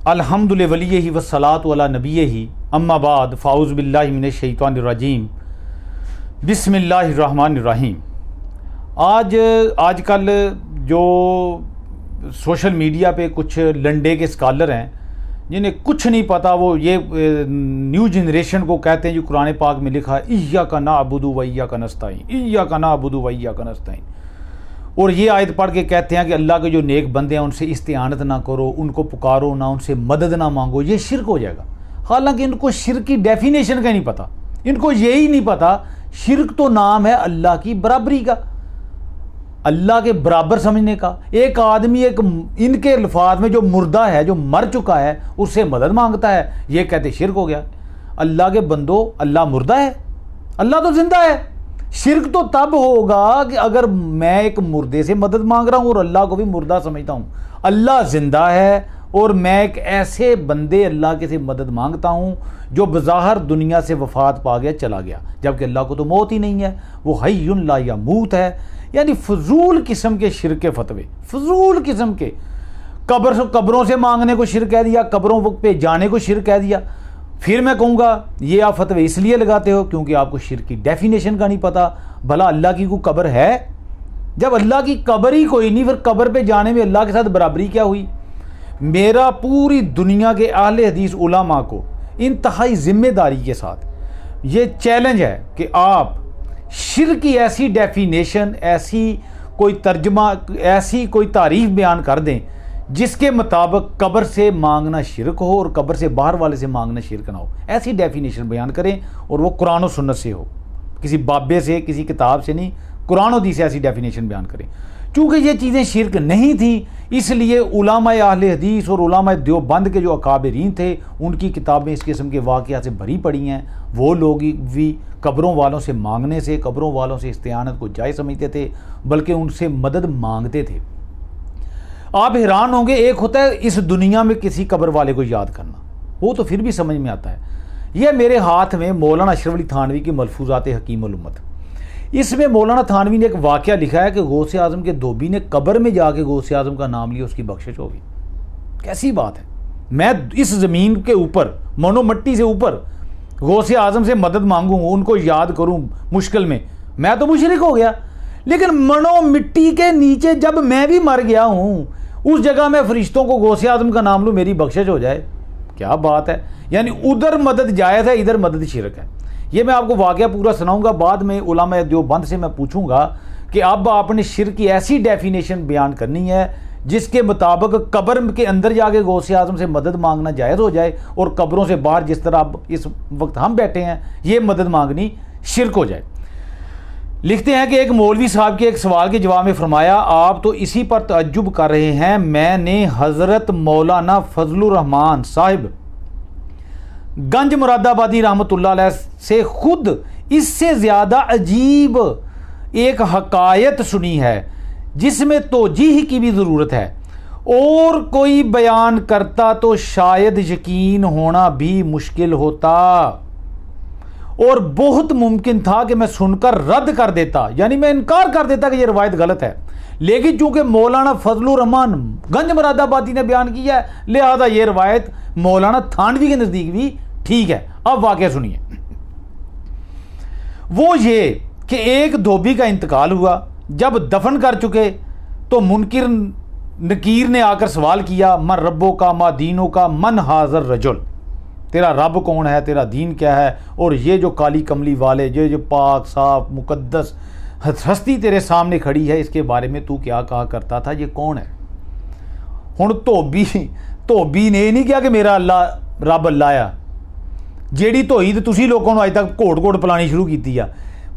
الحمد لولیہ والصلاۃ علی نبیہ اما بعد فاعوذ باللہ من الشیطان الرجیم بسم اللہ الرحمن الرحیم۔ آج کل جو سوشل میڈیا پہ کچھ لنڈے کے اسکالر ہیں جنہیں کچھ نہیں پتہ، وہ یہ نیو جنریشن کو کہتے ہیں جو قرآن پاک میں لکھا ہے ایاک نعبد و ایاک نستعین، ایاک نعبد و ایاک نستعین، اور یہ آیت پڑھ کے کہتے ہیں کہ اللہ کے جو نیک بندے ہیں ان سے استعانت نہ کرو، ان کو پکارو نہ، ان سے مدد نہ مانگو، یہ شرک ہو جائے گا۔ حالانکہ ان کو شرک کی ڈیفینیشن کا نہیں پتہ، ان کو یہی نہیں پتہ شرک تو نام ہے اللہ کی برابری کا، اللہ کے برابر سمجھنے کا۔ ایک آدمی ان کے الفاظ میں جو مردہ ہے، جو مر چکا ہے، اس سے مدد مانگتا ہے، یہ کہتے شرک ہو گیا۔ اللہ کے بندو، اللہ مردہ ہے، اللہ تو زندہ ہے۔ شرک تو تب ہوگا کہ اگر میں ایک مردے سے مدد مانگ رہا ہوں اور اللہ کو بھی مردہ سمجھتا ہوں۔ اللہ زندہ ہے اور میں ایک ایسے بندے اللہ کے سے مدد مانگتا ہوں جو بظاہر دنیا سے وفات پا گیا، چلا گیا، جبکہ اللہ کو تو موت ہی نہیں ہے، وہ حی لا یموت ہے۔ یعنی فضول قسم کے شرک کے فتوے، فضول قسم کے، قبروں سے مانگنے کو شرک کہہ دیا، قبروں پہ جانے کو شرک کہہ دیا۔ پھر میں کہوں گا یہ آپ فتوے اس لیے لگاتے ہو کیونکہ آپ کو شرک کی ڈیفینیشن کا نہیں پتا۔ بھلا اللہ کی کوئی قبر ہے؟ جب اللہ کی قبر ہی کوئی نہیں، پھر قبر پہ جانے میں اللہ کے ساتھ برابری کیا ہوئی؟ میرا پوری دنیا کے اہل حدیث علماء کو انتہائی ذمہ داری کے ساتھ یہ چیلنج ہے کہ آپ شرک کی ایسی ڈیفینیشن، ایسی کوئی ترجمہ، ایسی کوئی تعریف بیان کر دیں جس کے مطابق قبر سے مانگنا شرک ہو اور قبر سے باہر والے سے مانگنا شرک نہ ہو۔ ایسی ڈیفینیشن بیان کریں اور وہ قرآن و سنت سے ہو، کسی بابے سے، کسی کتاب سے نہیں، قرآن و حدیث سے ایسی ڈیفینیشن بیان کریں۔ چونکہ یہ چیزیں شرک نہیں تھیں، اس لیے علماء اہل حدیث اور علماء دیوبند کے جو اکابرین تھے ان کی کتابیں اس قسم کے واقعات سے بھری پڑی ہیں۔ وہ لوگ بھی قبروں والوں سے مانگنے سے، قبروں والوں سے استعانت کو جائز سمجھتے تھے، بلکہ ان سے مدد مانگتے تھے۔ آپ حیران ہوں گے، ایک ہوتا ہے اس دنیا میں کسی قبر والے کو یاد کرنا، وہ تو پھر بھی سمجھ میں آتا ہے۔ یہ میرے ہاتھ میں مولانا اشرف علی تھانوی کی ملفوظات حکیم الامت، اس میں مولانا تھانوی نے ایک واقعہ لکھا ہے کہ غوث اعظم کے دھوبی نے قبر میں جا کے غوث اعظم کا نام لیا، اس کی بخشش ہوگی۔ کیسی بات ہے! میں اس زمین کے اوپر، منو مٹی سے اوپر غوث اعظم سے مدد مانگوں، ان کو یاد کروں مشکل میں تو مشرک ہو گیا۔ لیکن منو مٹی کے نیچے جب میں بھی مر گیا ہوں، اس جگہ میں فرشتوں کو غوث اعظم کا نام لوں، میری بخشش ہو جائے، کیا بات ہے! یعنی ادھر مدد جائز ہے، ادھر مدد شرک ہے۔ یہ میں آپ کو واقعہ پورا سناؤں گا، بعد میں علماء دیوبند سے میں پوچھوں گا کہ اب آپ نے شرک کی ایسی ڈیفینیشن بیان کرنی ہے جس کے مطابق قبر کے اندر جا کے غوث اعظم سے مدد مانگنا جائز ہو جائے اور قبروں سے باہر جس طرح اب اس وقت ہم بیٹھے ہیں یہ مدد مانگنی شرک ہو جائے۔ لکھتے ہیں کہ ایک مولوی صاحب کے ایک سوال کے جواب میں فرمایا، آپ تو اسی پر تعجب کر رہے ہیں، میں نے حضرت مولانا فضل الرحمان صاحب گنج مراد آبادی رحمۃ اللہ علیہ سے خود اس سے زیادہ عجیب ایک حکایت سنی ہے جس میں توجیہ کی بھی ضرورت ہے، اور کوئی بیان کرتا تو شاید یقین ہونا بھی مشکل ہوتا اور بہت ممکن تھا کہ میں سن کر رد کر دیتا، یعنی میں انکار کر دیتا کہ یہ روایت غلط ہے، لیکن چونکہ مولانا فضل الرحمان گنج مراد آبادی نے بیان کیا ہے لہذا یہ روایت مولانا تھانوی کے نزدیک بھی ٹھیک ہے۔ اب واقعہ سنیے۔ وہ یہ کہ ایک دھوبی کا انتقال ہوا، جب دفن کر چکے تو منکر نکیر نے آ کر سوال کیا، من ربوں کا، ما دینوں کا، من حاضر رجل، تیرا رب کون ہے، تیرا دین کیا ہے، اور یہ جو کالی کملی والے، جو پاک صاف مقدس ہستی تیرے سامنے کھڑی ہے، اس کے بارے میں تو کیا کہا کرتا تھا، یہ کون ہے؟ ہن دھوبی نے نہیں کیا کہ میرا اللہ رب اللہ ہے، جیڑی توحید تسی لوگوں نے اج تک گھوٹ پلانی شروع کی ہے۔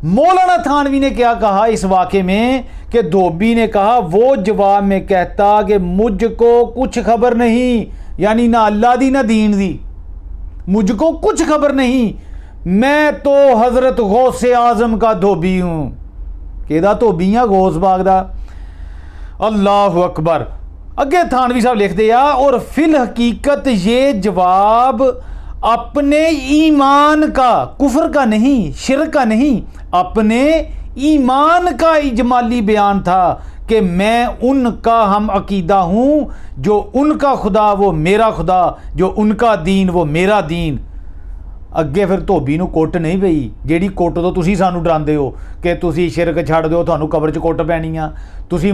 مولانا تھانوی نے کیا کہا اس واقعے میں کہ دھوبی نے کہا، وہ جواب میں کہتا کہ مجھ کو کچھ خبر نہیں، یعنی نہ اللہ دی نہ دین دی، مجھ کو کچھ خبر نہیں، میں تو حضرت غوث اعظم کا دھوبی ہوں۔ کہ دھوبی ہاں غوث باغ دا، اللہ اکبر۔ اگے تھانوی صاحب لکھ دیا، اور فی الحقیقت یہ جواب اپنے ایمان کا، کفر کا نہیں، شرک کا نہیں، اپنے ایمان کا اجمالی بیان تھا کہ میں ان کا ہم عقیدہ ہوں، جو ان کا خدا وہ میرا خدا، جو ان کا دین وہ میرا دین۔ ਅੱਗੇ ਫਿਰ ਧੋਬੀ ਨੂੰ ਕੁੱਟ ਨਹੀਂ ਪਈ, ਜਿਹੜੀ ਕੁੱਟ ਤੋਂ ਤੁਸੀਂ ਸਾਨੂੰ ਡਰਾਉਂਦੇ ਹੋ ਕਿ ਤੁਸੀਂ ਸ਼ਿਰਕ ਛੱਡ ਦਿਓ, ਤੁਹਾਨੂੰ ਕਬਰ 'ਚ ਕੁੱਟ ਪੈਣੀ ਆ, ਤੁਸੀਂ